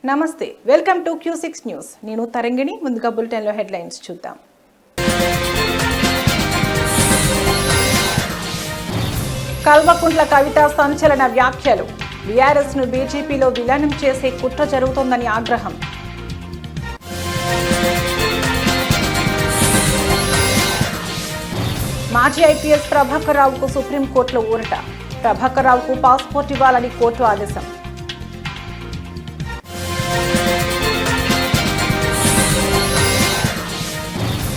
నమస్తే, welcome to Q6 news. నేను తరంగిణి. ముందుగా బులెటిన్లో హెడ్లైన్స్ చూద్దాం. కల్వకుంట్ల కవిత సంచలన వ్యాఖ్యలు. బీఆర్ఎస్ ను బీజేపీలో విలీనం చేసే కుట్ర జరుగుతోందని ఆగ్రహం. మాజీ ఐపీఎస్ ప్రభాకర్ రావుకు సుప్రీంకోర్టులో ఊరట. ప్రభాకర్ రావుకు పాస్పోర్ట్ ఇవ్వాలని కోర్టు ఆదేశం.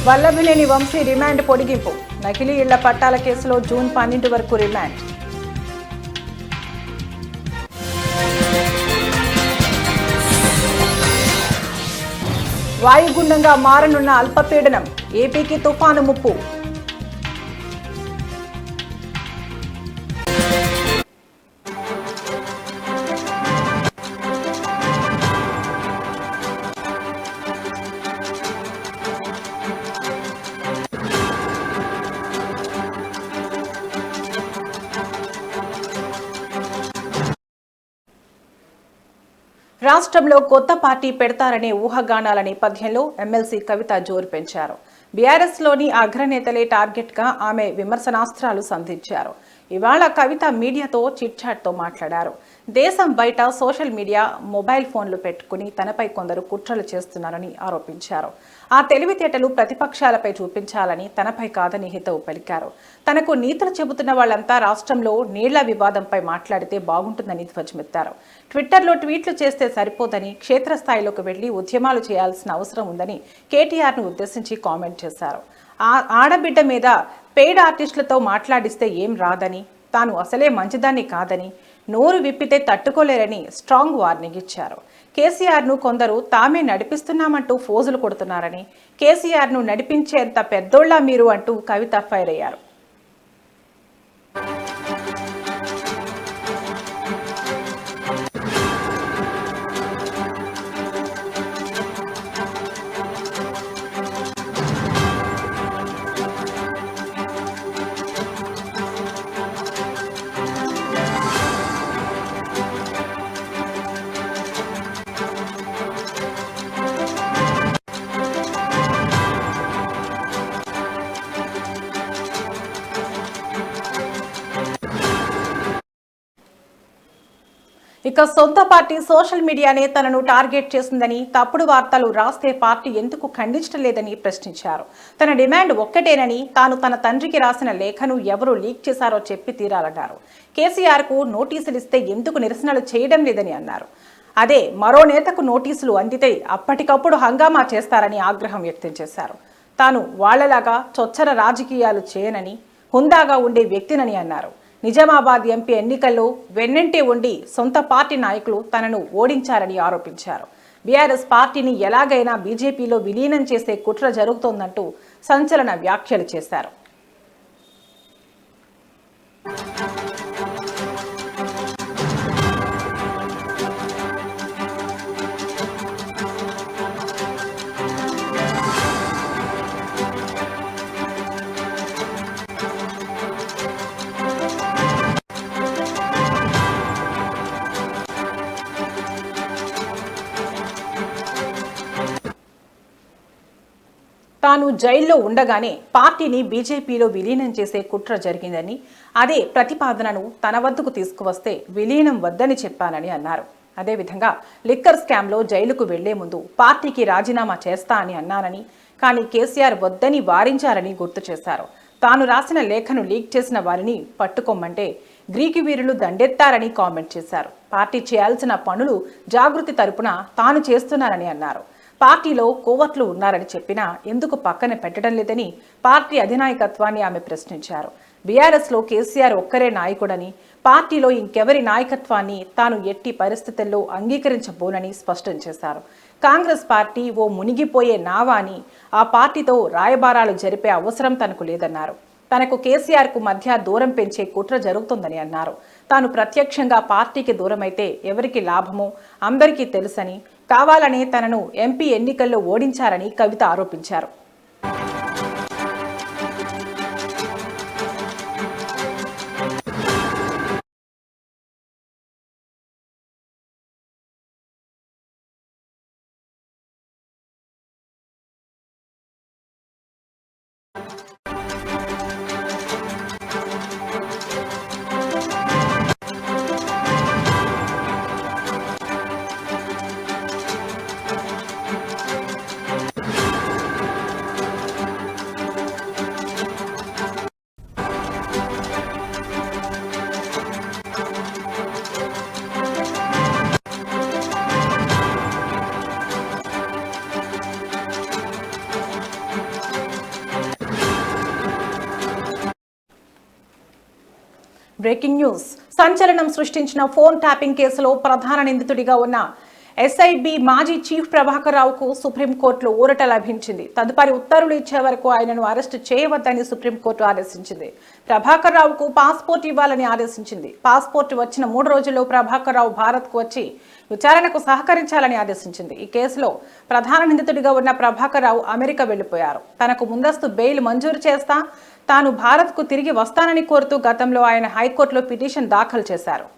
వల్లభినేని వంశీ రిమాండ్ పొడిగింపు. నకిలీ ఇళ్ల పట్టాల కేసులో జూన్ 12 వరకు రిమాండ్. వాయుగుండంగా మారనున్న అల్పపీడనం. ఏపీకి తుఫాను ముప్పు. రాష్ట్రంలో కొత్త పార్టీ పెడతారనే ఊహాగానాల నేపథ్యంలో ఎమ్మెల్సీ కవిత జోరు పెంచారు. బీఆర్ఎస్లోని అగ్రనేతలే టార్గెట్గా ఆమె విమర్శనాస్త్రాలు సంధించారు. ఇవాళ కవిత మీడియాతో చిట్చాట్తో మాట్లాడారు. దేశం బయట సోషల్ మీడియా, మొబైల్ ఫోన్లు పెట్టుకుని తనపై కొందరు కుట్రలు చేస్తున్నారని ఆరోపించారు. ఆ తెలివితేటలు ప్రతిపక్షాలపై చూపించాలని, తనపై కాదని హితవు పలికారు. తనకు నీతులు చెబుతున్న వాళ్లంతా రాష్ట్రంలో నీళ్ల వివాదంపై మాట్లాడితే బాగుంటుందని ధ్వజమెత్తారు. ట్విట్టర్లో ట్వీట్లు చేస్తే సరిపోదని, క్షేత్రస్థాయిలోకి వెళ్లి ఉద్యమాలు చేయాల్సిన అవసరం ఉందని కేటీఆర్ను ఉద్దేశించి కామెంట్ చేశారు. ఆడబిడ్డ మీద పెయిడ్ ఆర్టిస్టులతో మాట్లాడిస్తే ఏం రాదని, తాను అసలే మంచిదాన్ని కాదని, నోరు విప్పితే తట్టుకోలేరని స్ట్రాంగ్ వార్నింగ్ ఇచ్చారు. కేసీఆర్ను కొందరు తామే నడిపిస్తున్నామంటూ ఫోజులు కొడుతున్నారని, కేసీఆర్ను నడిపించేంత పెద్దోళ్లా మీరు అంటూ కవిత ఫైర్ అయ్యారు. ఇక సొంత పార్టీ సోషల్ మీడియానే తనను టార్గెట్ చేసిందని, తప్పుడు వార్తలు రాస్తే పార్టీ ఎందుకు ఖండించడం లేదని ప్రశ్నించారు. తన డిమాండ్ ఒక్కటేనని, తాను తన తండ్రికి రాసిన లేఖను ఎవరు లీక్ చేశారో చెప్పి తీరాలన్నారు. కేసీఆర్కు నోటీసులు ఇస్తే ఎందుకు నిరసనలు చేయడం లేదని అన్నారు. అదే మరో నేతకు నోటీసులు అందితే అప్పటికప్పుడు హంగామా చేస్తారని ఆగ్రహం వ్యక్తం చేశారు. తాను వాళ్లలాగా చొచ్చర రాజకీయాలు చేయనని, హుందాగా ఉండే వ్యక్తినని అన్నారు. నిజామాబాద్ ఎంపీ ఎన్నికల్లో వెన్నంటే ఉండి సొంత పార్టీ నాయకులు తనను ఓడించారని ఆరోపించారు. బీఆర్ఎస్ పార్టీని ఎలాగైనా బీజేపీలో విలీనం చేసే కుట్ర జరుగుతోందంటూ సంచలన వ్యాఖ్యలు చేశారు. తాను జైల్లో ఉండగానే పార్టీని బీజేపీలో విలీనం చేసే కుట్ర జరిగిందని, అదే ప్రతిపాదనను తన వద్దకు తీసుకువస్తే విలీనం వద్దని చెప్పానని అన్నారు. అదేవిధంగా లిక్కర్ స్కామ్లో జైలుకు వెళ్లే ముందు పార్టీకి రాజీనామా చేస్తా అని అన్నానని, కానీ కేసీఆర్ వద్దని వారించారని గుర్తు చేశారు. తాను రాసిన లేఖను లీక్ చేసిన వారిని పట్టుకోమంటే గ్రీకు వీరులు దండెత్తారని కామెంట్ చేశారు. పార్టీ చేయాల్సిన పనులు జాగృతి తరపున తాను చేస్తున్నానని అన్నారు. పార్టీలో కోవట్లు ఉన్నారని చెప్పినా ఎందుకు పక్కన పెట్టడం లేదని పార్టీ అధినాయకత్వాన్ని ఆమె ప్రశ్నించారు. బీఆర్ఎస్లో కేసీఆర్ ఒక్కరే నాయకుడని, పార్టీలో ఇంకెవరి నాయకత్వాన్ని తాను ఎట్టి పరిస్థితుల్లో అంగీకరించబోనని స్పష్టం చేశారు. కాంగ్రెస్ పార్టీ ఓ మునిగిపోయే నావా అని, ఆ పార్టీతో రాయబారాలు జరిపే అవసరం తనకు లేదన్నారు. తనకు కేసీఆర్కు మధ్య దూరం పెంచే కుట్ర జరుగుతుందని అన్నారు. తాను ప్రత్యక్షంగా పార్టీకి దూరమైతే ఎవరికి లాభమో అందరికీ తెలుసని, కావాలనే తనను ఎంపీ ఎన్నికల్లో ఓడించారని కవిత ఆరోపించారు. Breaking news. సంచలనం సృష్టించిన ఫోన్ ట్యాపింగ్ కేసులో ప్రధాన నిందితుడిగా ఉన్న ఎస్ఐబి మాజీ చీఫ్ ప్రభాకర్ రావుకు సుప్రీంకోర్టులో ఊరట లభించింది. తదుపరి ఉత్తర్వులు ఇచ్చే వరకు ఆయనను అరెస్టు చేయవద్దని సుప్రీంకోర్టు ఆదేశించింది. ప్రభాకర్ రావుకు పాస్పోర్ట్ ఇవ్వాలని ఆదేశించింది. పాస్పోర్ట్ వచ్చిన 3 రోజుల్లో ప్రభాకర్ రావు భారత్కు వచ్చి విచారణకు సహకరించాలని ఆదేశించింది. ఈ కేసులో ప్రధాన నిందితుడిగా ఉన్న ప్రభాకర్ రావు అమెరికా వెళ్లిపోయారు. తనకు ముందస్తు బెయిల్ మంజూరు చేస్తా తాను భారత్కు తిరిగి వస్తానని కోరుతూ గతంలో ఆయన హైకోర్టులో పిటిషన్ దాఖలు చేశారు.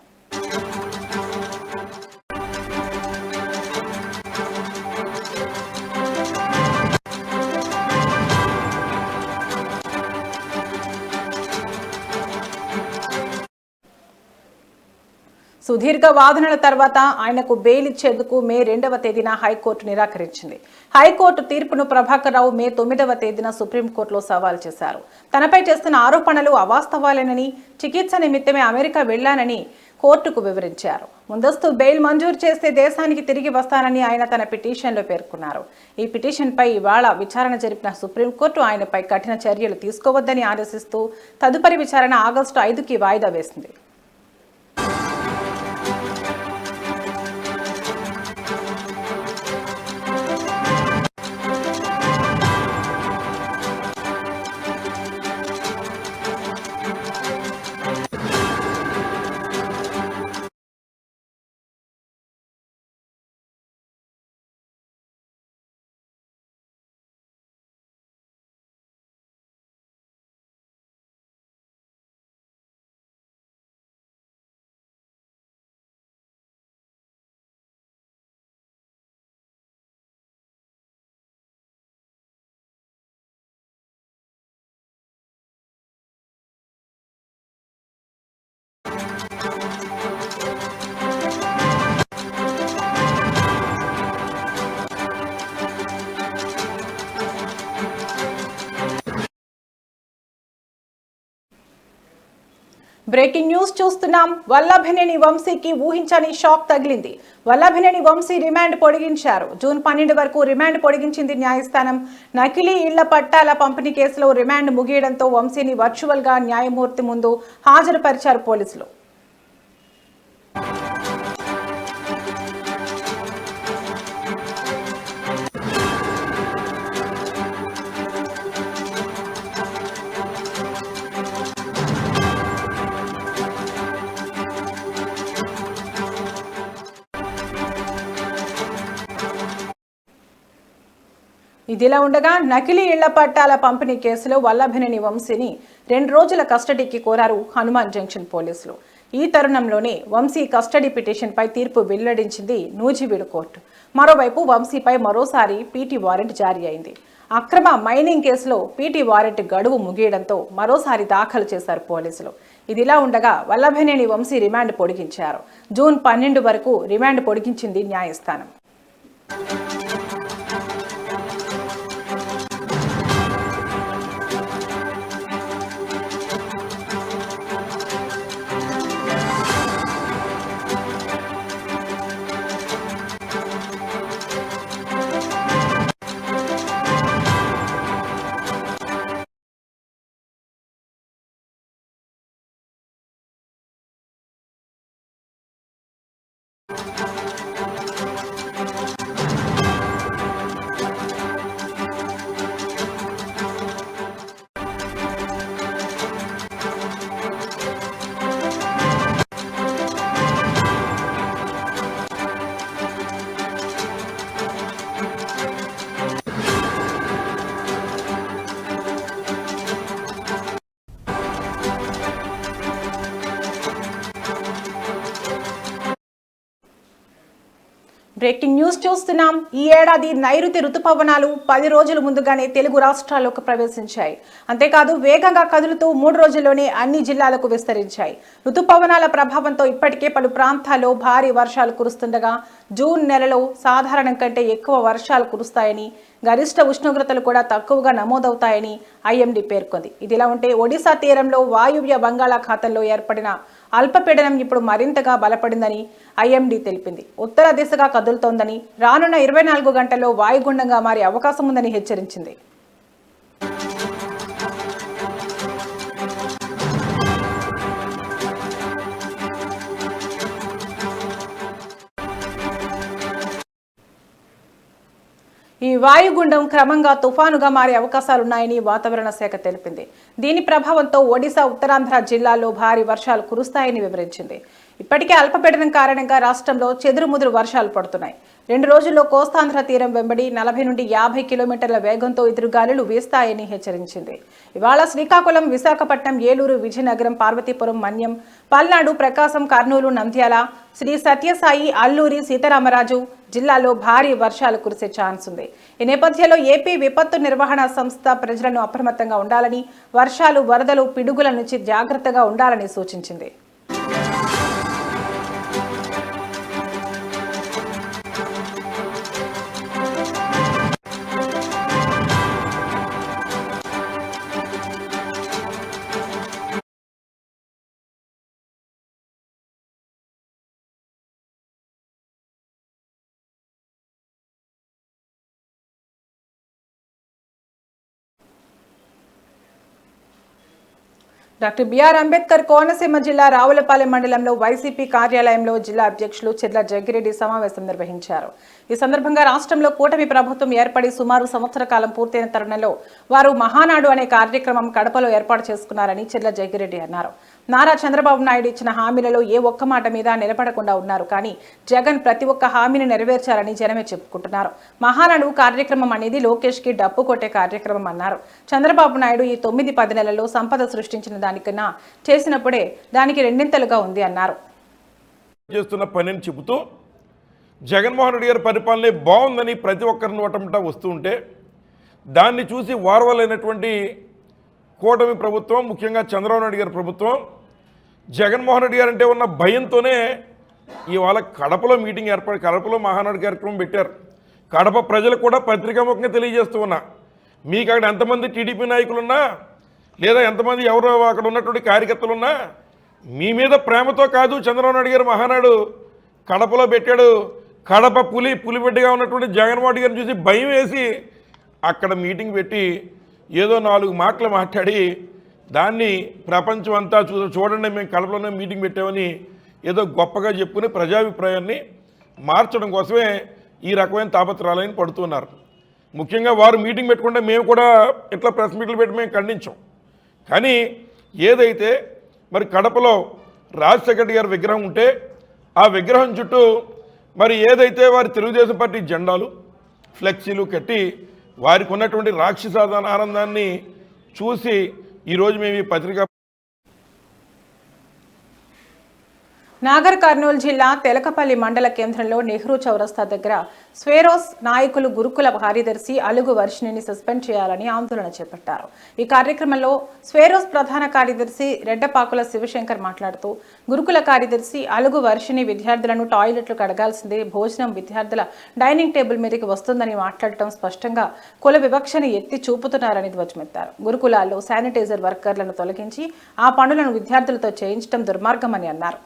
సుదీర్ఘ వాదనల తర్వాత ఆయనకు బెయిల్ ఇచ్చేందుకు మే 2వ తేదీన హైకోర్టు నిరాకరించింది. హైకోర్టు తీర్పును ప్రభాకర్ రావు మే 9వ తేదీన సుప్రీంకోర్టులో సవాల్ చేశారు. తనపై చేస్తున్న ఆరోపణలు అవాస్తవాలేనని, చికిత్స నిమిత్తమే అమెరికా వెళ్లానని కోర్టుకు వివరించారు. ముందస్తు బెయిల్ మంజూరు చేస్తే దేశానికి తిరిగి వస్తానని ఆయన తన పిటిషన్లో పేర్కొన్నారు. ఈ పిటిషన్పై ఇవాళ విచారణ జరిపిన సుప్రీంకోర్టు ఆయనపై కఠిన చర్యలు తీసుకోవద్దని ఆదేశిస్తూ తదుపరి విచారణ ఆగస్టు 5కి వాయిదా వేసింది. బ్రేకింగ్ న్యూస్ చూస్తున్నాం. వల్లభనేని వంశీకి ఊహించని షాక్ తగిలింది. వల్లభనేని వంశీ రిమాండ్ పొడిగించారు. జూన్ 12 వరకు రిమాండ్ పొడిగించింది న్యాయస్థానం. నకిలీ ఇళ్ల పట్టాల పంపిణీ కేసులో రిమాండ్ ముగియడంతో వంశీని వర్చువల్ గా న్యాయమూర్తి ముందు హాజరుపరిచారు పోలీసులు. ఇదిలా ఉండగా నకిలీ ఇళ్ల పట్టాల పంపిణీ కేసులో వల్లభనేని వంశీని 2 రోజుల కస్టడీకి కోరారు హనుమాన్ జంక్షన్ పోలీసులు. ఈ తరుణంలోనే వంశీ కస్టడీ పిటిషన్పై తీర్పు వెల్లడించింది నూజివీడు కోర్టు. మరోవైపు వంశీపై మరోసారి పీటీ వారెంట్ జారీ అయింది. అక్రమ మైనింగ్ కేసులో పీటీ వారెంట్ గడువు ముగియడంతో మరోసారి దాఖలు చేశారు పోలీసులు. ఇదిలా ఉండగా వల్లభనేని వంశీ రిమాండ్ పొడిగించారు. జూన్ 12 వరకు రిమాండ్ పొడిగించింది న్యాయస్థానం. బ్రేకింగ్ న్యూస్ చూస్తున్నాం. ఈ ఏడాది నైరుతి రుతుపవనాలు 10 రోజుల ముందుగానే తెలుగు రాష్ట్రాల్లోకి ప్రవేశించాయి. అంతేకాదు వేగంగా కదులుతూ 3 రోజుల్లోనే అన్ని జిల్లాలకు విస్తరించాయి. రుతుపవనాల ప్రభావంతో ఇప్పటికే పలు ప్రాంతాల్లో భారీ వర్షాలు కురుస్తుండగా జూన్ నెలలో సాధారణం కంటే ఎక్కువ వర్షాలు కురుస్తాయని, గరిష్ట ఉష్ణోగ్రతలు కూడా తక్కువగా నమోదవుతాయని ఐఎండీ పేర్కొంది. ఇదిలా ఉంటే ఒడిశా తీరంలో వాయువ్య బంగాళాఖాతంలో ఏర్పడిన అల్పపీడనం ఇప్పుడు మరింతగా బలపడిందని ఐఎండీ తెలిపింది. ఉత్తర దిశగా కదులుతోందని, రానున్న 24 గంటల్లో వాయుగుండంగా మారే అవకాశం ఉందని హెచ్చరించింది. ఈ వాయుగుండం క్రమంగా తుఫానుగా మారే అవకాశాలున్నాయని వాతావరణ శాఖ తెలిపింది. దీని ప్రభావంతో ఒడిశా, ఉత్తరాంధ్ర జిల్లాల్లో భారీ వర్షాలు కురుస్తాయని వివరించింది. ఇప్పటికే అల్పపీడనం కారణంగా రాష్ట్రంలో చెదురుముదురు వర్షాలు పడుతున్నాయి. 2 రోజుల్లో కోస్తాంధ్ర తీరం వెంబడి 40 నుండి 50 కిలోమీటర్ల వేగంతో ఎదురుగాలులు వీస్తాయని హెచ్చరించింది. ఇవాళ శ్రీకాకుళం, విశాఖపట్నం, ఏలూరు, విజయనగరం, పార్వతీపురం, మన్యం, పల్నాడు, ప్రకాశం, కర్నూలు, నంద్యాల, శ్రీ సత్యసాయి, అల్లూరి సీతారామరాజు జిల్లాలో భారీ వర్షాలు కురిసే ఛాన్స్ ఉంది. ఈ నేపథ్యంలో ఏపీ విపత్తు నిర్వహణ సంస్థ ప్రజలను అప్రమత్తంగా ఉండాలని, వర్షాలు, వరదలు, పిడుగుల నుంచి జాగ్రత్తగా ఉండాలని సూచించింది. డాక్టర్ బిఆర్ అంబేద్కర్ కోనసీమ జిల్లా రావులపాలెం మండలంలో వైసీపీ కార్యాలయంలో జిల్లా అధ్యక్షులు చెర్ల జగ్గిరెడ్డి సమావేశం నిర్వహించారు. ఈ సందర్భంగా రాష్ట్రంలో కూటమి ప్రభుత్వం ఏర్పడి సుమారు సంవత్సర కాలం పూర్తయిన తరుణంలో వారు మహానాడు అనే కార్యక్రమం కడపలో ఏర్పాటు చేసుకున్నారని చెర్ల జగ్గిరెడ్డి అన్నారు. నారా చంద్రబాబు నాయుడు ఇచ్చిన హామీలలో ఏ ఒక్క మాట మీద నిలబడకుండా ఉన్నారు. కానీ జగన్ ప్రతి ఒక్క హామీని నెరవేర్చారని జనమే చెప్పుకుంటున్నారు. మహానాడు కార్యక్రమం అనేది లోకేష్ కి డప్పు కొట్టే కార్యక్రమం అన్నారు. చంద్రబాబు నాయుడు ఈ 9-10 నెలల్లో సంపద సృష్టించిన దానికన్నా చేసినప్పుడే దానికి రెండింతలుగా ఉంది అన్నారు. చేస్తున్న పనిని చెబుతూ జగన్మోహన్ రెడ్డి గారి పరిపాలనే బాగుందని ప్రతి ఒక్కరిని నోటంట వస్తూ ఉంటే దాన్ని చూసి వారవలైనటువంటి కూటమి ప్రభుత్వం, ముఖ్యంగా చంద్రబాబు నాయుడు గారి ప్రభుత్వం, జగన్మోహన్ రెడ్డి గారు అంటే ఉన్న భయంతోనే ఇవాళ కడపలో మీటింగ్ కడపలో మహానాడు కార్యక్రమం పెట్టారు. కడప ప్రజలకు కూడా పత్రికాముఖంగా తెలియజేస్తూ ఉన్నా, మీకు అక్కడ ఎంతమంది టీడీపీ నాయకులున్నా లేదా ఎంతమంది ఎవరో అక్కడ ఉన్నటువంటి కార్యకర్తలున్నా మీ మీద ప్రేమతో కాదు చంద్రబాబు నాయుడు గారు మహానాడు కడపలో పెట్టాడు. కడప పులిబిడ్డగా ఉన్నటువంటి జగన్మోహన్ రెడ్డి గారిని చూసి భయం వేసి అక్కడ మీటింగ్ పెట్టి ఏదో 4 మాటలు మాట్లాడి దాన్ని ప్రపంచం అంతా చూడండి మేము కడపలోనే మీటింగ్ పెట్టామని ఏదో గొప్పగా చెప్పుకుని ప్రజాభిప్రాయాన్ని మార్చడం కోసమే ఈ రకమైన తాపత్రయాలని పడుతున్నారు. ముఖ్యంగా వారు మీటింగ్ పెట్టుకుంటే మేము కూడా ఇట్లా ప్రెస్ మీట్లు పెట్టి మేము ఖండించాం. కానీ ఏదైతే మరి కడపలో రాజశేఖర రెడ్డి గారి విగ్రహం ఉంటే ఆ విగ్రహం చుట్టూ మరి ఏదైతే వారి తెలుగుదేశం పార్టీ జెండాలు, ఫ్లెక్సీలు కట్టి వారికి ఉన్నటువంటి రాక్షసాధన ఆనందాన్ని చూసి ఈరోజు మేము ఈ పత్రిక నాగర్ కర్నూలు జిల్లా తెలకపల్లి మండల కేంద్రంలో నెహ్రూ చౌరస్తా దగ్గర స్వేరోస్ నాయకులు గురుకుల కార్యదర్శి అలుగు వర్షిణిని సస్పెండ్ చేయాలని ఆందోళన చేపట్టారు. ఈ కార్యక్రమంలో స్వేరోస్ ప్రధాన కార్యదర్శి రెడ్డపాకుల శివశంకర్ మాట్లాడుతూ గురుకుల కార్యదర్శి అలుగు వర్షిణి విద్యార్థులను టాయిలెట్లు కడగాల్సిందే, భోజనం విద్యార్థుల డైనింగ్ టేబుల్ మీదకి వస్తుందని మాట్లాడటం స్పష్టంగా కుల వివక్షను ఎత్తి చూపుతున్నారని ధ్వజమెత్తారు. గురుకులాల్లో శానిటైజర్ వర్కర్లను తొలగించి ఆ పనులను విద్యార్థులతో చేయించడం దుర్మార్గమని అన్నారు.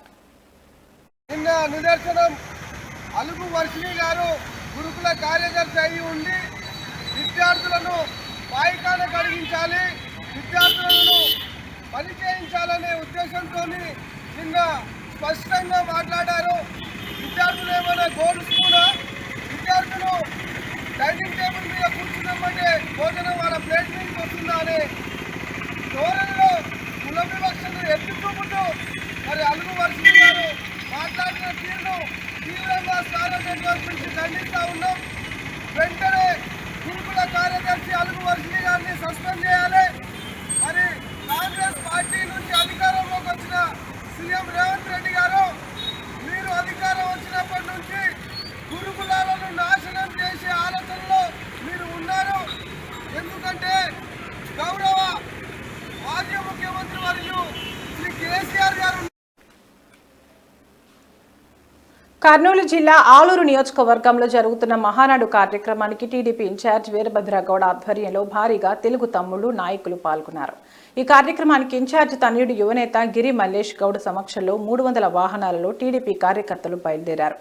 నిన్న నిదర్శనం అలుగు వర్షిణి గారు గురుకుల కార్యదర్శి అయి ఉండి విద్యార్థులను పాయికాన కడిగించాలి, విద్యార్థులను పని చేయించాలనే ఉద్దేశంతో నిన్న స్పష్టంగా మాట్లాడారు. విద్యార్థులు ఏమైనా గోరుస్తున్నా, విద్యార్థులు డైనింగ్ టేబుల్ మీద కూర్చున్నామంటే భోజనం వాళ్ళ ప్లేట్ నుంచి వస్తుందా అనే ధోరణిలో కుల వివక్షను ఎత్తి చూపుతూ మరి అలుగు వర్షిణి గారు మాట్లాడిన తీరును తీవ్రంగా స్టార్ నెట్వర్క్ నుంచి ఖండిస్తూ ఉన్నాం. వెంటనే గురుకుల కార్యదర్శి అలుగు వర్షిణి గారిని సస్పెండ్ చేయాలి. మరి కాంగ్రెస్ పార్టీ నుంచి అధికారంలోకి వచ్చిన సీఎం రేవంత్ రెడ్డి గారు మీరు అధికారం వచ్చినప్పటి నుంచి గురుకులాలను నాశనం చేసే ఆలోచనలో మీరు ఉన్నారు. ఎందుకంటే గౌరవ మాజీ ముఖ్యమంత్రి మరియు శ్రీ కేసీఆర్ గారు కర్నూలు జిల్లా ఆలూరు నియోజకవర్గంలో జరుగుతున్న మహానాడు కార్యక్రమానికి టీడీపీ ఇన్ఛార్జ్ వీరభద్రగౌడ ఆధ్వర్యంలో భారీగా తెలుగు తమ్ముళ్లు నాయకులు పాల్గొన్నారు. ఈ కార్యక్రమానికి ఇన్ఛార్జ్ తనయుడు యువనేత గిరి మల్లేష్ గౌడ్ సమక్షంలో 300 వాహనాలలో టీడీపీ కార్యకర్తలు బయలుదేరారు.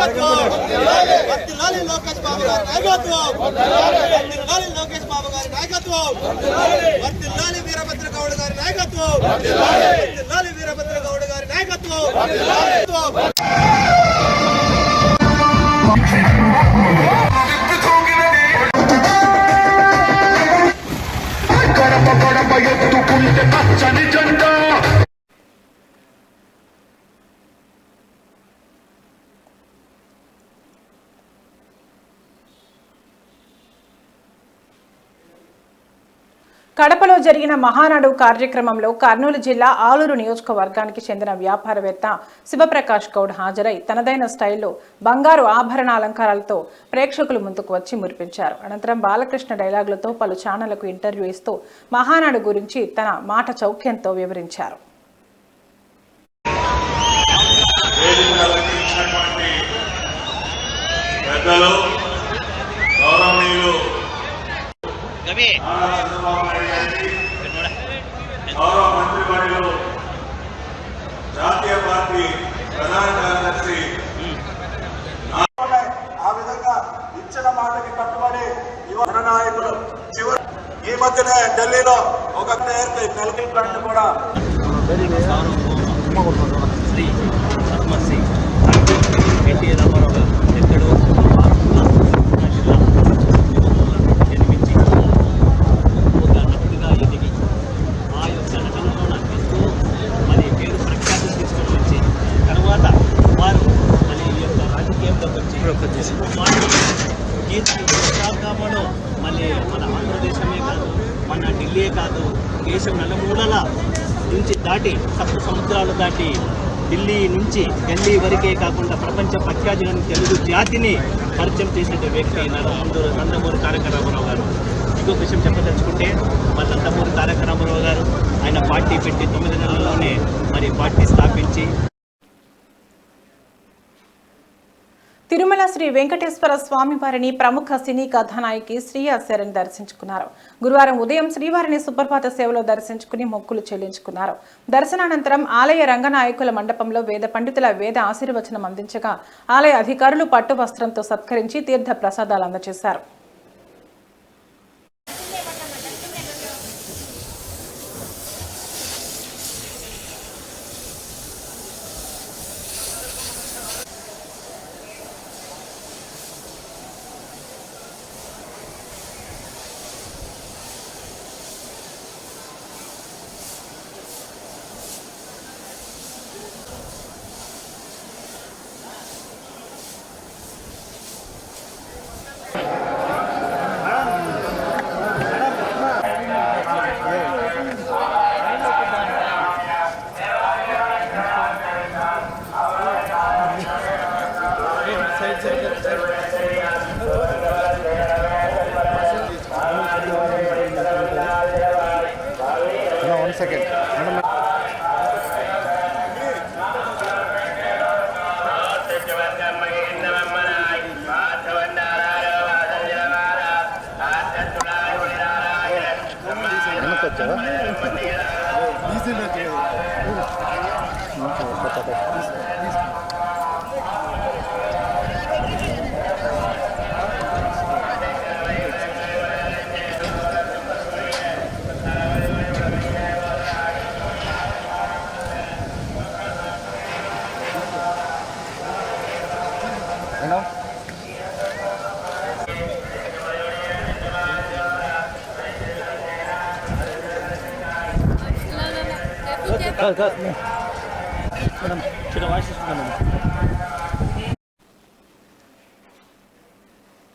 నాయకత్వం వర్ధిల్లాలి లోకేష్ బాబు గారి నాయకత్వం వర్ధిల్లాలి లోకేష్ బాబు గారి నాయకత్వం వర్ధిల్లాలి వీరభద్ర గౌడ్ గారి నాయకత్వం వర్ధిల్లాలి వీరభద్ర గౌడ్ గారి నాయకత్వం కడపలో జరిగిన మహానాడు కార్యక్రమంలో కర్నూలు జిల్లా ఆలూరు నియోజకవర్గానికి చెందిన వ్యాపారవేత్త శివప్రకాష్ గౌడ్ హాజరై తనదైన స్టైల్లో బంగారు ఆభరణ అలంకారాలతో ప్రేక్షకుల ముందుకు వచ్చి మురిపించారు. అనంతరం బాలకృష్ణ డైలాగులతో పలు ఛానళ్లకు ఇంటర్వ్యూ ఇస్తూ మహానాడు గురించి తన మాట చౌక్యంతో వివరించారు. గౌరవ మంత్రివర్యులు జాతీయ పార్టీ ప్రధాన కార్యదర్శి ఆ విధంగా ఇచ్చిన మాటకి కట్టుబడి యువ నాయకులు చివరి ఈ మధ్యనే ఢిల్లీలో ఒక నెలకి ప్లాంట్ కూడా శ్రీ పద్మశ్రీ ఎన్టీ రామారావు గారు ఎక్కడో జన్మించి ఒక నటుడిగా ఎదిగి ఆ యొక్క నటనలో నటిస్తూ మరి పేరు ప్రఖ్యాతులు తీసుకొని వచ్చి తర్వాత వారు మరి ఈ యొక్క రాజకీయంలోకి వచ్చి కీర్తి విశాఖలో మళ్ళీ మన ఆంధ్రదేశమే కాదు మన ఢిల్లీ కాదు దేశం నలుమూలల నుంచి దాటి సప్త సముద్రాలు దాటి ఢిల్లీ నుంచి ఢిల్లీ వరకే కాకుండా ప్రపంచ ప్రఖ్యాతిలోని తెలుగు జాతిని పరిచయం చేసిన వ్యక్తి నందమూరి తారక రామారావు గారు. ఇంకొక విషయం చెప్పదలుచుకుంటే మన నందమూరి తారక రామారావు గారు ఆయన పార్టీ పెట్టి 9 నెలల్లోనే మరి పార్టీ స్థాపించి తిరుమల శ్రీ వెంకటేశ్వర స్వామి వారిని ప్రముఖ సినీ కథానాయకి శ్రీయా శరణ్ దర్శించుకున్నారు. గురువారం ఉదయం శ్రీవారిని సుప్రభాత సేవలో దర్శించుకుని మొక్కులు చెల్లించుకున్నారు. దర్శనానంతరం ఆలయ రంగనాయకుల మండపంలో వేద పండితుల వేద ఆశీర్వచనం అందించగా ఆలయ అధికారులు పట్టు వస్త్రంతో సత్కరించి తీర్థ ప్రసాదాలు అందజేశారు.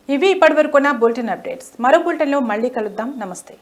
ఇవి ఇప్పటివరకున్న బులెటిన్ అప్డేట్స్. మరో బులెటిన్లో మళ్ళీ కలుద్దాం. నమస్తే.